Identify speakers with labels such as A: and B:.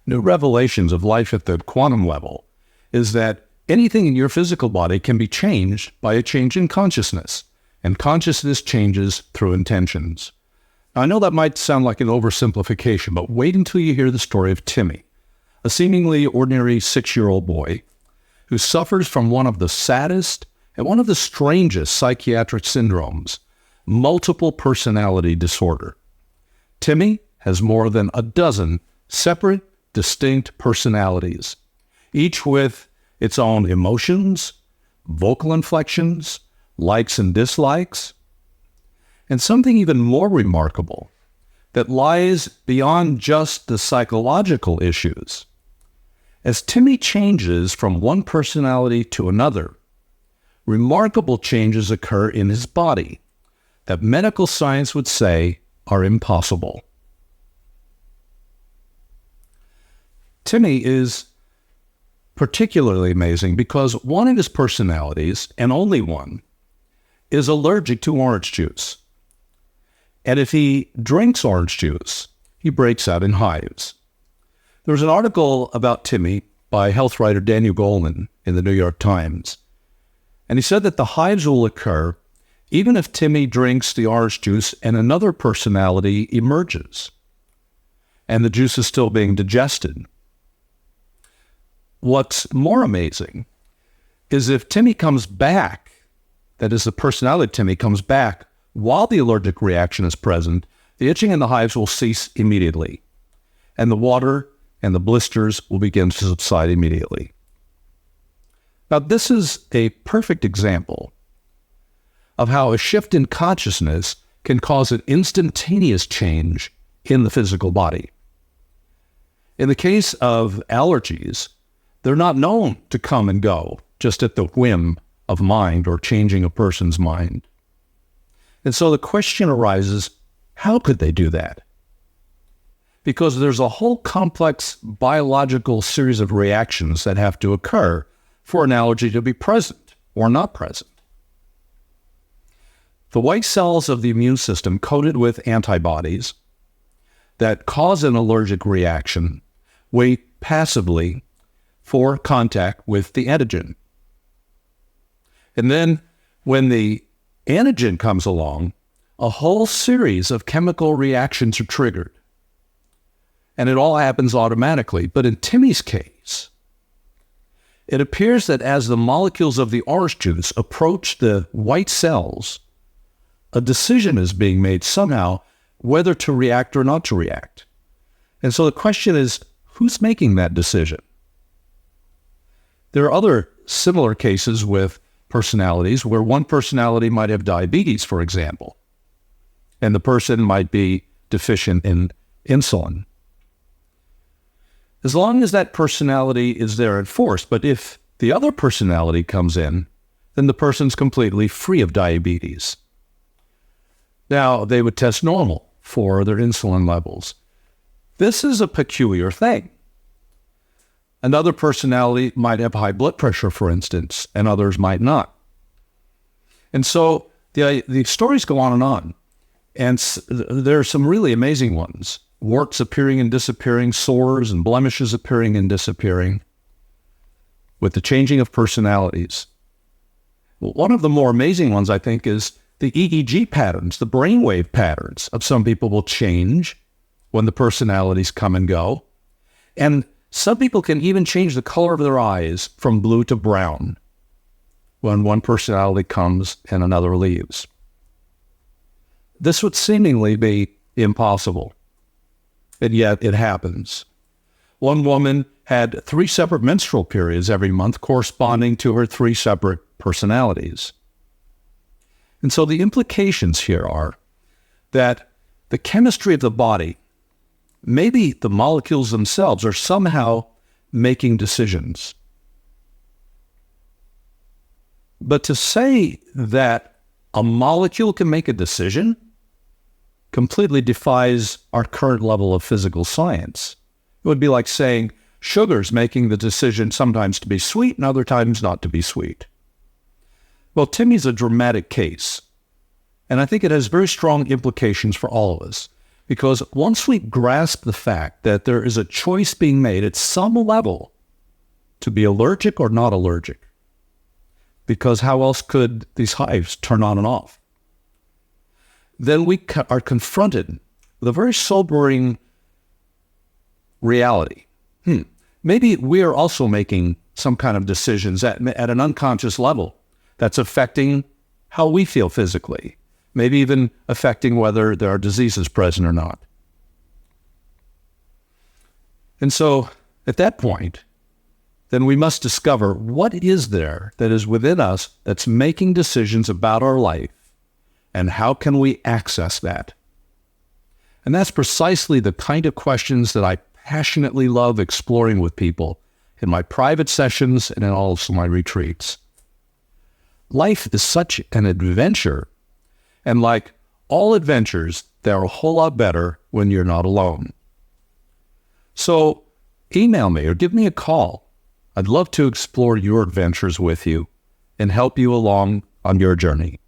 A: new revelations of life at the quantum level is that anything in your physical body can be changed by a change in consciousness, and consciousness changes through intentions. Now, I know that might sound like an oversimplification, but wait until you hear the story of Timmy, a seemingly ordinary 6-year-old boy who suffers from one of the saddest and one of the strangest psychiatric syndromes, multiple personality disorder. Timmy has more than a dozen separate, distinct personalities, each with its own emotions, vocal inflections, likes and dislikes, and something even more remarkable that lies beyond just the psychological issues. As Timmy changes from one personality to another, remarkable changes occur in his body that medical science would say are impossible. Timmy is particularly amazing because one of his personalities, and only one, is allergic to orange juice. And if he drinks orange juice, he breaks out in hives. There was an article about Timmy by health writer Daniel Goleman in the New York Times, and he said that the hives will occur even if Timmy drinks the orange juice and another personality emerges, and the juice is still being digested. What's more amazing is if Timmy comes back, that is, the personality Timmy comes back while the allergic reaction is present, the itching in the hives will cease immediately, and the water and the blisters will begin to subside immediately. Now, this is a perfect example of how a shift in consciousness can cause an instantaneous change in the physical body. In the case of allergies, they're not known to come and go just at the whim of mind or changing a person's mind. And so the question arises, how could they do that? Because there's a whole complex biological series of reactions that have to occur for an allergy to be present or not present. The white cells of the immune system coated with antibodies that cause an allergic reaction wait passively for contact with the antigen. And then when the antigen comes along, a whole series of chemical reactions are triggered. And it all happens automatically. But in Timmy's case, it appears that as the molecules of the orange juice approach the white cells, a decision is being made somehow whether to react or not to react. And so the question is, who's making that decision? There are other similar cases with personalities where one personality might have diabetes, for example, and the person might be deficient in insulin. As long as that personality is there in force, but if the other personality comes in, then the person's completely free of diabetes. Now, they would test normal for their insulin levels. This is a peculiar thing. Another personality might have high blood pressure, for instance, and others might not. And so the stories go on, and there are some really amazing ones. Warts appearing and disappearing, sores and blemishes appearing and disappearing with the changing of personalities. Well, one of the more amazing ones, I think, is the EEG patterns, the brainwave patterns of some people will change when the personalities come and go. And some people can even change the color of their eyes from blue to brown when one personality comes and another leaves. This would seemingly be impossible, and yet it happens. One woman had 3 separate menstrual periods every month corresponding to her 3 separate personalities. And so the implications here are that the chemistry of the body, maybe the molecules themselves, are somehow making decisions. But to say that a molecule can make a decision completely defies our current level of physical science. It would be like saying sugar's making the decision sometimes to be sweet and other times not to be sweet. Well, Timmy's a dramatic case, and I think it has very strong implications for all of us, Because once we grasp the fact that there is a choice being made at some level to be allergic or not allergic, because how else could these hives turn on and off? Then we are confronted with a very sobering reality. Maybe we are also making some kind of decisions at an unconscious level that's affecting how we feel physically, maybe even affecting whether there are diseases present or not. And so at that point, then we must discover what is there that is within us that's making decisions about our life, and how can we access that? And that's precisely the kind of questions that I passionately love exploring with people in my private sessions and in also my retreats. Life is such an adventure, and like all adventures, they're a whole lot better when you're not alone. So email me or give me a call. I'd love to explore your adventures with you and help you along on your journey.